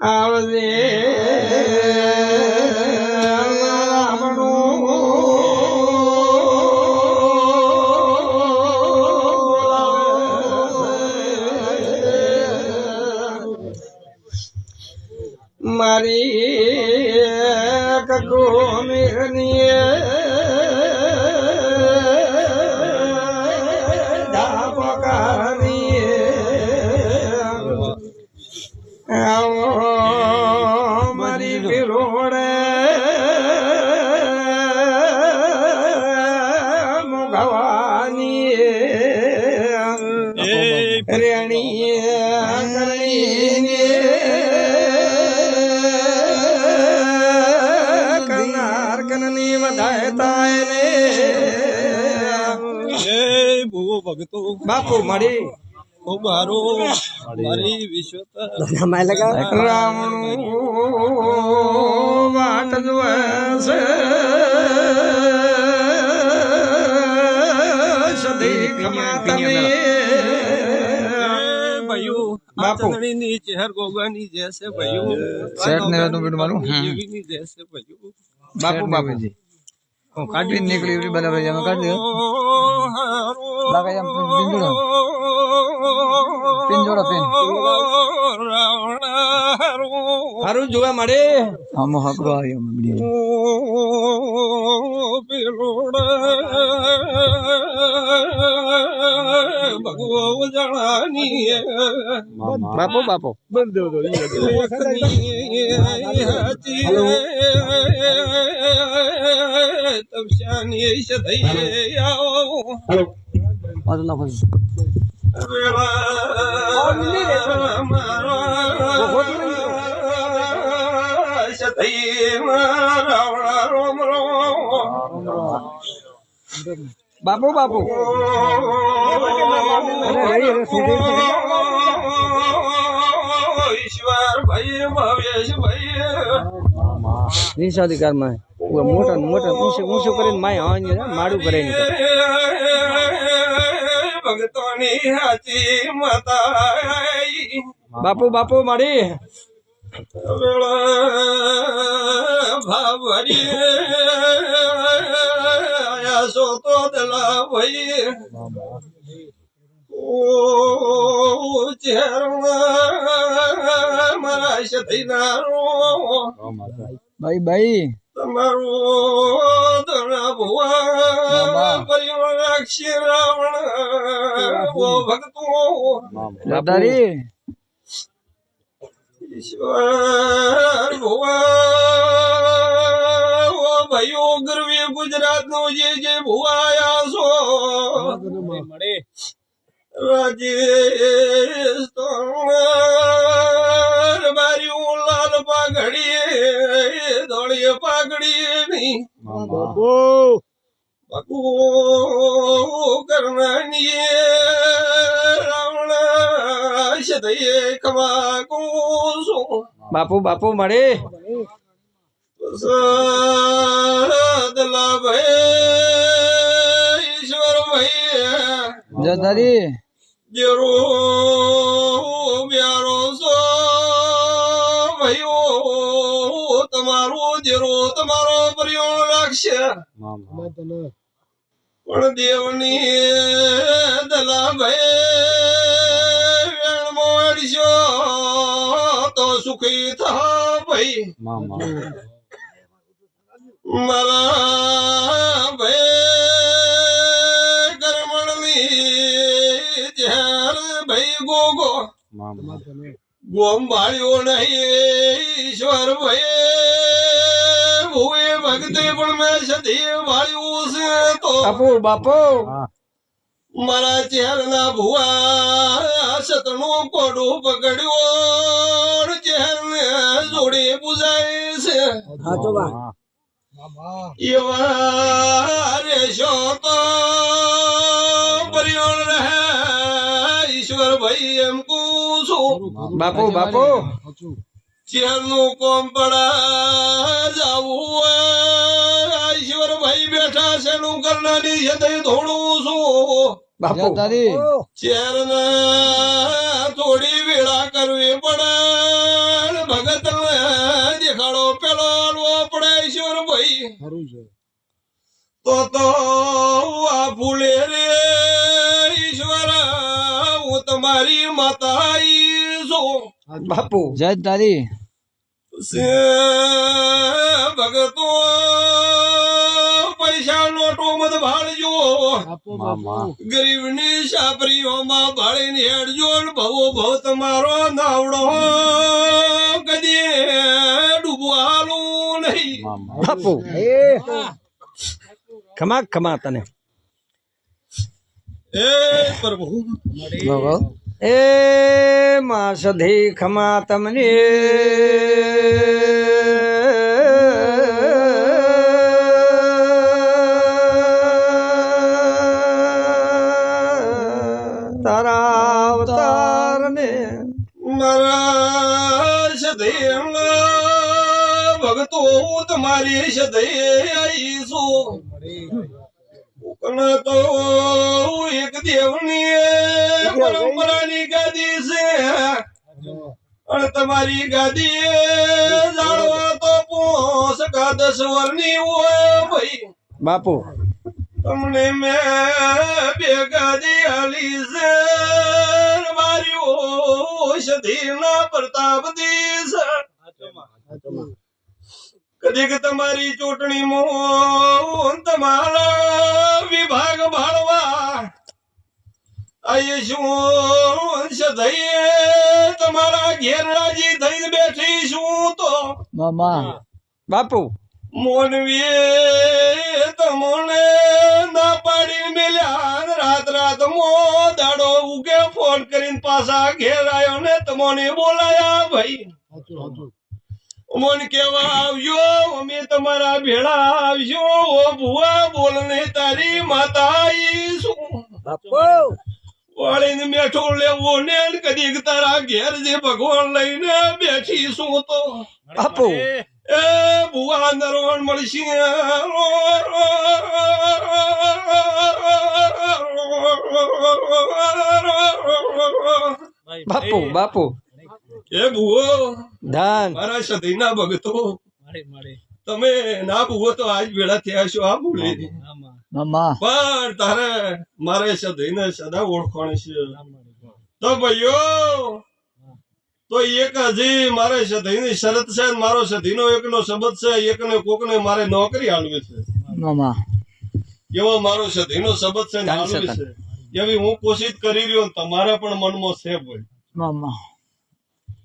આવજે મારી કકો મેઘની ધાપકાની આવો મારી પીરોડે મુગવાની રેણી ભગતો બાપુ મારી મારો મારી વિશ્વત રાવણું વાટ જોવે છે સદી ખમાતની ભાઈઓ બાપુ ની ચહેર ગોગાની જૈસે ભાઈઓ સેટ ને તો બેટ મારું જીવીની જૈસે ભાઈઓ બાપુ બાપુજી કાઢી નીકળી એવી બરાબર જમે કાઢી લાગે એમ પિંજોડો પિન હારું જોવા મળે આમ હકરો આવ્યો મીડિયા ભગવો જાણી બાપુ બાપુ તમશાની સદઈ આવો બાપુ બાપુ ઈશ્વર ભાઈ ભવ્યેશ ભાઈ નિશાધિકાર માં મોટા મોટા ઊંચું કરીને માય માડું કરે ભગતોની હાચી માતા બાપુ બાપુ મારી ભાવરી સોતો દલા ભાઈ મારા સતીનારો ભાઈ ભાઈ તમારું દણા ભુવા પરિવાર રાખશે રાવણ ભગતો દાદારી ઈશ્વર ભુવા ભાઈઓ ગરવી ગુજરાત નો જે ભુવાયા છો મળે રાજેશ બારીઓ લાલ પાઘડી ધોળી પાઘડી બાપુ કરનાની રાવણ સદૈ ખમા કોસો બાપુ બાપુ મળે દલા ભાઈ ઈશ્વર ભાઈ દાદારી જેરો બ્યારો સો ભાઈઓ તમારો જેરો તમારો પરિવાર રાખશે પણ દેવની દલા ભાઈ મોડશો તો સુખી થા ભાઈ મારા ભાઈ કરમણની જહેર ભાઈ ગોગો ગોમ ભાળ્યો નહીં ઈશ્વર ભાઈ ભૂએ ભક્તિ પણ મેં સધી ભાળ્યું છે તો બાપુ બાપુ મારા ચહેરના ભુવા સતનું કોડું પકડ્યો ચહેરને જોડી પૂજાય છે એવા રેશો તો પરિવાર રહે ઈશ્વર ભાઈ એમ પૂછું બાપુ બાપુ ચહેરનું કોમ પડા જાવું ઈશ્વર ભાઈ બેઠા છે નું કરનારી છે થોડું છું બાપુ દાદારી ચહેરના થોડી વેળા તો આ ફૂલે રે ઈશ્વર હું તમારી માતા છું બાપુ જય તારી ભગતો પૈસા નોટો મત ભાળજો ગરીબની સાપરીઓમાં ભાળીને હેડજો ભવો ભવ તમારો નાવડો કદી ડૂબવાનું નહીં બાપુ ખમા ખમા તને એ પ્રભુ એ માં સધી ખમા તમને તારા અવતારને મારા સદૈવ ભગતો હું તમારી સદૈવ આવીશું તો એક દેવની પરંપરાની ગાદી છે અને તમારી ગાદી જાણવા તો 5-10 વર્ષની હોય ભાઈ બાપુ તમને મેં 2 ગાદી આલી છે માર્યો સધીના પ્રતાપ દીશ કદીક તમારી ચૂંટણીમાં તમારા વિભાગ ભાળવા આયે શું સધઈએ તમારા ઘેર રાજી થઈને બેઠી છું તો મામા બાપુ મોનવીએ તમને ના પાડી મેલ્યા રાત મો દાડો ઉગે ફોન કરીને પાછા ઘેર આવ્યો ને તમને બોલાયા ભાઈ મન કેવા આવજો અમે તમારા ભેળા આવજો ઓ ભુવા બોલને તારી માતા આવીશું વાળીને મેઠું લેવું ને કદીક તારા ઘેર જે ભગવાન લઈને બેઠી શું તો બાપુ એ ભુવા નરોણ મળશે બાપુ બાપુ એ ભુવો ધન મારા સધીના ભગતો તમે ના ભુવો તો આજ ભેળા થયા છો આ ભૂલે મામા પણ તારે મારે સધીને સદા ઓળખાણ છે તો ભાઈઓ તો એક હજી મારે સધીની શરત છે મારો સધીનો એકનો શબ્દ છે એકને કોકને મારે નોકરી આલવી છે મામા એવો મારો સધીનો શબ્દ છે ને આલવી છે એવી હું કોશિશ કરી રહ્યો તમારા પણ મનમાં છે ભાઈ મામા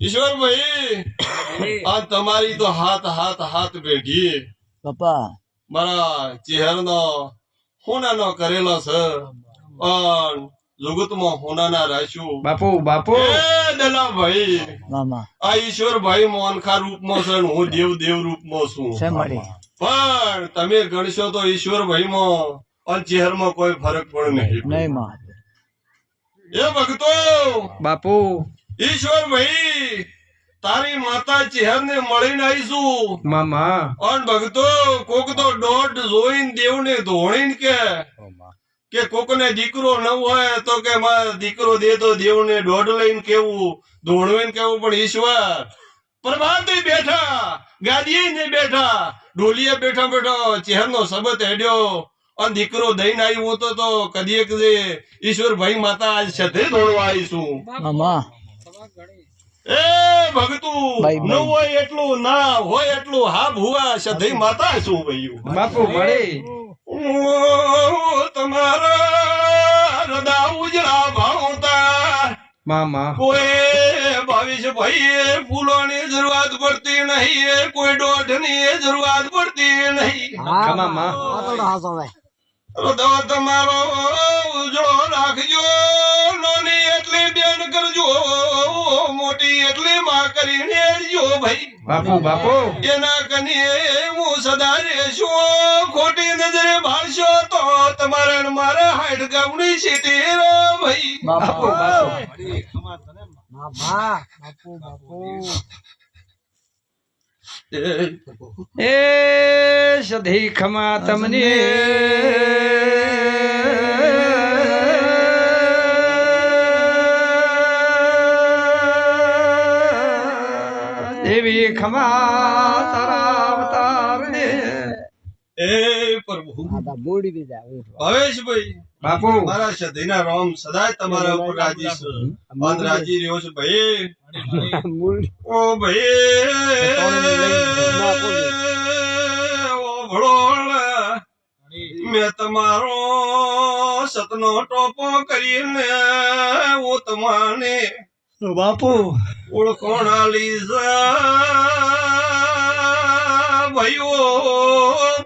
ઈશ્વરભાઈ આ તમારી તો હાથ બેઠી પપ્પા મારા ચહેરનો હોનાનો કરેલો છે પણ જગતમાં હોનાના રાખ્યું બાપુ બાપુ એ દલાભાઈ મામા આ ઈશ્વરભાઈ મોનખા રૂપમાં છે ને હું દેવ રૂપમાં છું છે મળી પણ તમે ગણશો તો ઈશ્વરભાઈ માં અને ચહેરમાં કોઈ ફરક પણ નહીં નહીં માં એ ભક્તો બાપુ ઈશ્વરભાઈ તારી માતા ચહેરને મળીને આવીશું મામા અને ભક્તો કોક તો દોઢ જોઈને દેવને ધોણીને કે કોકને દીકરો ન હોય તો કે મારા દીકરો દે તો દેવને દોઢ લઈને કેવું ધોણવીને કેવું પણ ઈશ્વર પ્રભાતે બેઠા ગાદીએ ને બેઠા ડોલીએ બેઠા ચહેરનો શબ્દ હેડ્યો અને દીકરો દઈને આવ્યો તો કદી કદી ઈશ્વરભાઈ માતા આજ સાથે દોડવા આવીશું મામા એ ભગતું બાઈ, ન હોય એટલું ના હોય એટલું હા ભુવા સધઈ માતા શું ભાઈ બાપુ મળી તમારા હૃદય ઉજળા ભાવતા મામા કોઈ 22 ભાઈ ફૂલોની જરૂરત પડતી નહીં કોઈ દોઢની જરૂરત પડતી નહીં મામા હૃદય તમારો ઉજળો રાખજો નાની એટલી બેન કરજો મોટી એટલી માં કરીને હેડજો ભાઈ બાપુ બાપુ એના કનીએ હું સદા રહેશું ખોટી નજરે ભાળશો તો તમારે ને મારે હાઈટ ગામની સીટી રે ભાઈ બાપુ બાપુ એ સધી ખમા તમને દેવી ખમા તારા અવતારને એ પ્રભુ આ બોડી દે જા ભાવેશભાઈ બાપુ મારા સદીના રામ સદાય તમારા ઉપર રાજી છે મન રાજી રહ્યો છે ભાઈ ઓ ભાઈ ઓ ભળોળ મેં તમારો સતનો ટોપો કરીને હું તમાને બાપુ ઓળખોણા લીધા ભાઈઓ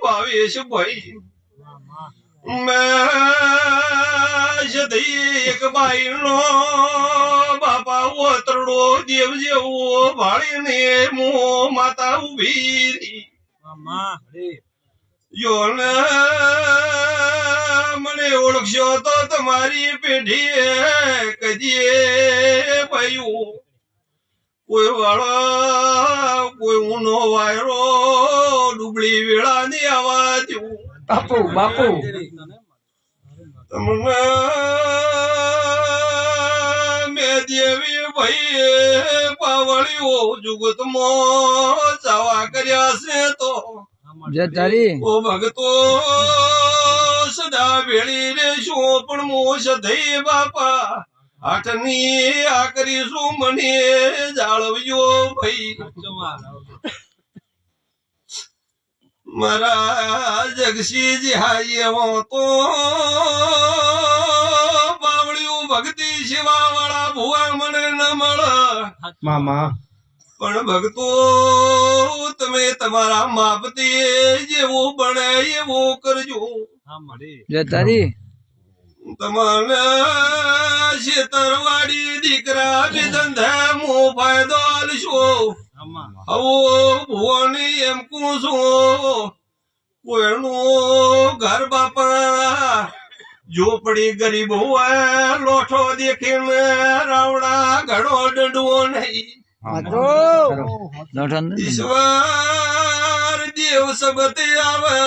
ભાવેશ ભાઈ મેં એક બાઈ નો બાપા ઓતરડો દેવ જેવો ભાળીને મો માતા ઉભી રહી યોને મને ઓળખશો તો તમારી પેઢી કદીએ ભાઈઓ કોઈ વાળા કોઈ ઊનો વાયરો ડુબળી વેળા ની આવા જેવું બાપુ બાપુ તમને મેં દેવી ભાઈ પાવળીઓ જુગતમાં ચાવા કર્યા છે તો જય તારી ઓ ભગતો સદા ભેળી રેશું પણ મો સધઈ બાપા આઠની આ કરીશું મને જાળવજો ભાઈ મારા જગસીજી હાઈ એવો તો બાવળિયું ભક્તિ શિવા વાળા ભુવા મને ન મળે મામા પણ ભક્તો તમે તમારા માપતી જેવું બને એવું કરજો જય તારી તમારે શેતરવાડી દીકરા ધંધા મો ફાયદો આલશો આવો ભુવાની એમ કું છું કોઈનું ઘર બાપા ઝોપડી ગરીબ હોય લોઠો દેખીને રાવડા ઘડો દંડવો નહીં ઈશ્વર દેવ સબતે આવે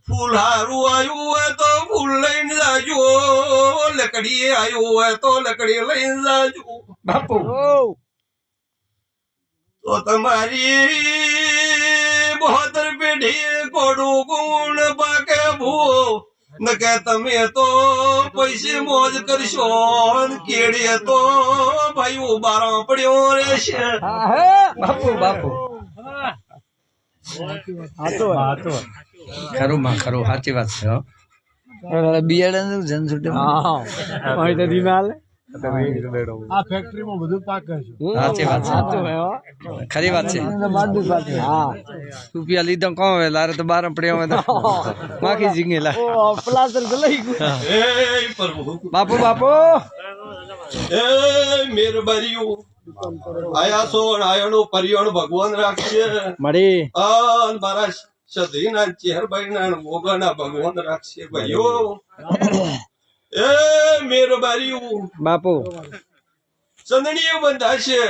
ફૂલ હારું આવ્યું હોય તો ફૂલ લઈને જાજો લકડી આવ્યું હોય તો લકડી લઈને જાજો બાપુ તો તમારી બહોતર પેઢી કોડું ગુણ પાકે ભૂ ન કે તમે તો પૈસે મોજ કરશો કેડીએ તો ભાઈ ઉબારો પડ્યો રહેશે બાપુ બાપુ ખરું માં ખરું સાચી વાત છે બિયાડા જન છૂટે આ ફેક્ટરીમાં બધું પાકે છે સાચી વાત છે ખરી વાત છે રૂપિયા લીધો કોણ હવે લારે તો બાર પડ્યા તો માખી જીંગેલા એ પ્રભુ બાપુ બાપુ એ મેરબારીઓ આયા છો અને આયાનો પરિયણ ભગવાન રાખશે મળી અને મારા સધીના ચેહરબાઈના મોગાના ભગવાન રાખશે ભાઈઓ એ મેરબારીઓ બાપુ ચંદણીઓ બંધાશે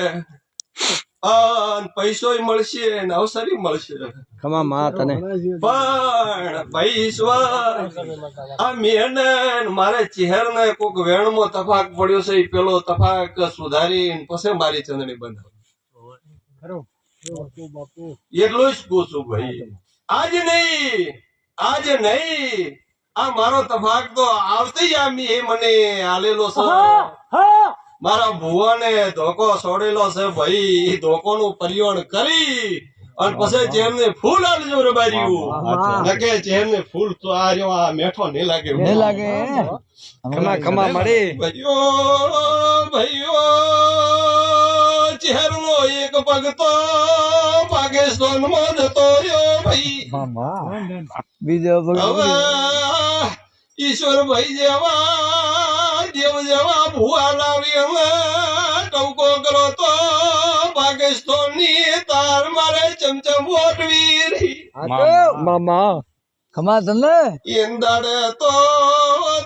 અને પૈસો મળશે ને અવસરી મળશે ખમા માં તને પણ ભાઈ ઈશ્વર આ મેન મારે ચહેરને કોક વેણમાં તફાક પડ્યો છે એ પેલો તફાક સુધારી પછી મારી ચંદણી બંધાવ એટલું જ પૂછું ભાઈ આજ નહીં આ મારો તફાક તો આવતી આમી એ મને આલેલો છે મારા ભુવાને ધોકો છોડેલો છે ભાઈ ધોકો નું પરિવહન કરી અને પછી જેમને ફૂલ આલજો રે બારીયું કે જેમને ફૂલ તો આ રહ્યો આ મેઠો નહીં લાગે ખમા ખમા મળી ભાઈઓ ચહેરનો એક પગ તો પાકિસ્તાન માં જતો રહ્યો ભાઈ બીજો હવે ઈશ્વર ભાઈ જેવા દેવ જેવા ભુવા લાવી અમે ટવકો કરો તો પાકિસ્તાન ની તાર મારે ચમચમ વોટવી રહી મામા ખમા તને એંદાડે તો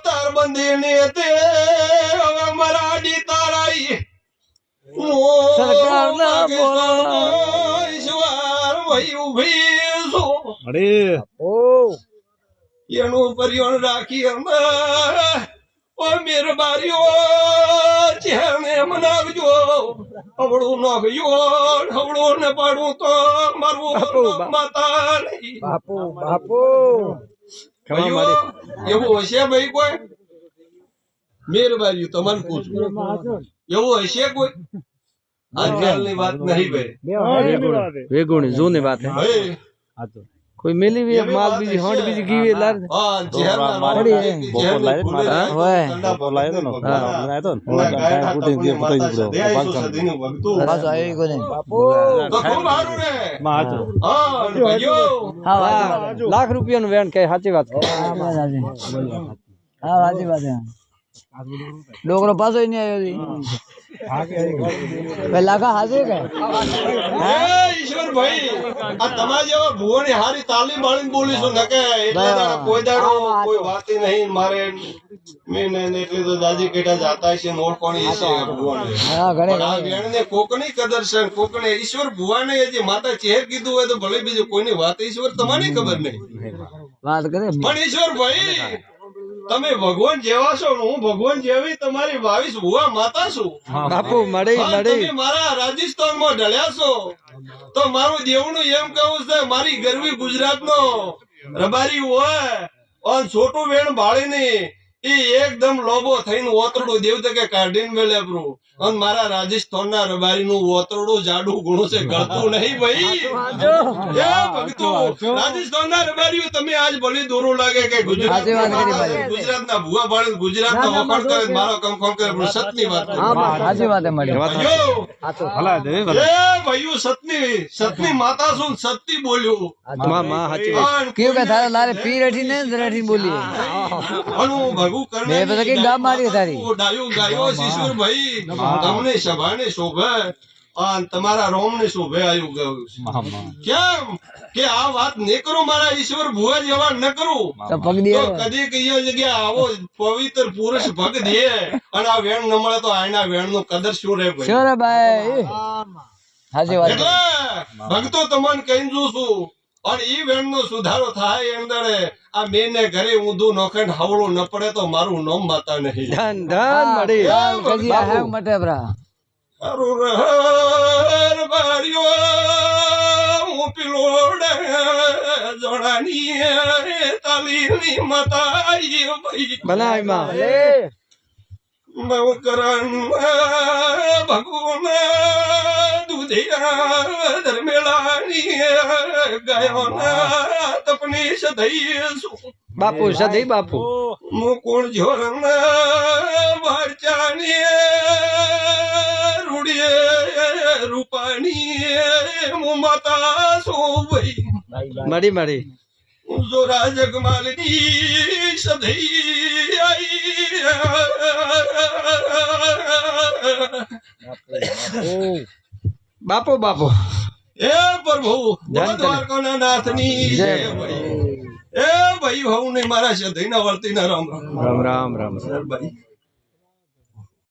તાર બંધી ને તે હવે મરાડી તારાઈ સરકારના ઈશ્વર ભાઈ ઉભી છો મળી એનું પરિવહન રાખી અમે ઓ મેરબારીઓ ચહેરને મનાવજો હવળું ન ગયો હવળું ને પાડું તો મારું માતા નહીં બાપુ બાપુ ભાઈઓ, એવું હશે ભાઈ કોઈ મેરબારી તમારે પૂછું એવું હશે કોઈ આજકાલની વાત નહીં ભાઈ વેગુણી જૂની વાત હે ભાઈ કોઈ મેલી વે માલ બીજી હોંડ બીજી ગીવે લાર હા ચહેરા મારી ચહેરા ભૂલે જાય હોય ઠંડા પર તો પાછો આવી કોને તો ખૂબ સારું રે હા ભાઈઓ હા વાજી લાખ રૂપિયાનું વેણ કે સાચી વાત છે. હા વાજી વાત હે. ડોકરો પાછો નહીં આવ્યો પેલા કા હાજર કે હે ઈશ્વર ભાઈ આ તમારા જેવા ભુવોની હારી તાલીમ વાળીને બોલીશું ન કે એટલે દાડા કોઈ દાડો કોઈ વાતી નહીં મારે મેં ને એટલે તો દાદી કેટા જાતા છે ઓળખોણી છે ભુવોને હા ઘણે પણ આ વેણને કોકની કદર છે કોકને ઈશ્વર ભુવાને જે માતા ચહેર કીધું હોય તો ભલે બીજું કોઈની વાત ઈશ્વર તમારી ખબર નહીં વાત કરે પણ ઈશ્વર ભાઈ તમે ભગવાન જેવા છો હું ભગવાન જેવી તમારી 22 ભુવા માતા છું બાપુ મળી હા, મળી તમે મારા રાજસ્થાનમાં ઢળ્યા છો તો મારું દેવનું એમ કહું છે મારી ગરવી ગુજરાતનો રબારી હોય અને છોટું વેણ ભાળીને એ એકદમ લોબો થઈને ઓતરડું દેવ તકે કાઢીને મેલે બ્રો અને મારા રાજસ્થાનના રબારીનું ઓતરડું જાડું ગુણું છે ગળતું નહીં ભાઈ એ ભક્તો રાજસ્થાનના રબારીઓ તમે આજ ભલે દોરું લાગે કે સાચી વાત કરી ભાઈ. ગુજરાતના ભુવા ભાળી ગુજરાતના વખાણ કરે મારો કમ કરે પણ સતની વાત કરે. સાચી વાત હે મળી ભાઈઓ, એ ભાઈઓ સતની માતા છું સત્ય બોલ્યો માં માં સાચી વાત કેવું કે તારે લારે પી રેઠી ને રેઠી બોલી અનુ ભગુ કરને મેં બધા કઈ ગામ મારી તારી. ડાયો ગાયો શિશુર ભાઈ તમને સભાને શોભે અને તમારા રોમ ને શોભે આયુ ગયું કેમ કે આ વાત ને કરો મારા ઈશ્વર ભુવા જેવા ન કરું તો પગ દે તો કદી કઈ જગ્યા આવો પવિત્ર પુરુષ ભગ દે અને આ વેણ ન મળે તો આના વેણ નું કદર શું રહે ભાઈ શું રે ભાઈ સાચી વાત એટલે ભક્તો તમને કહી દઉં છું અને ઈ વેણ નો સુધારો થાય એમ દડે આ મેં ને ઘરે ઊંધું નોખંડ હવળું ન પડે તો મારું નામ માતા નહીં ધન ધન મળી કજી આ હે મટે બરા હારું રહર બાર્યો હું પિલોડે જોડાની તાલીની મતાઈ ભાઈ બનાય માં મકરણ ભગવાન દુધિયા ધર્મેલાની ગાયોના તપની સદઈશું બાપુ સધી બાપુ મુકુળ જોરન વારચાની રૂડીએ રૂપાની હું માતા છું ભાઈ મળી મળી જો રાજકમાલની સદઈ આઈ બાપુ બાપુ એ પ્રભુ દ્વારકાના નાથની જય ભાઈ એ ભાઈ હું ને મારા સદઈના વર્તીના રામ રામ રામ રામ રામ ભાઈ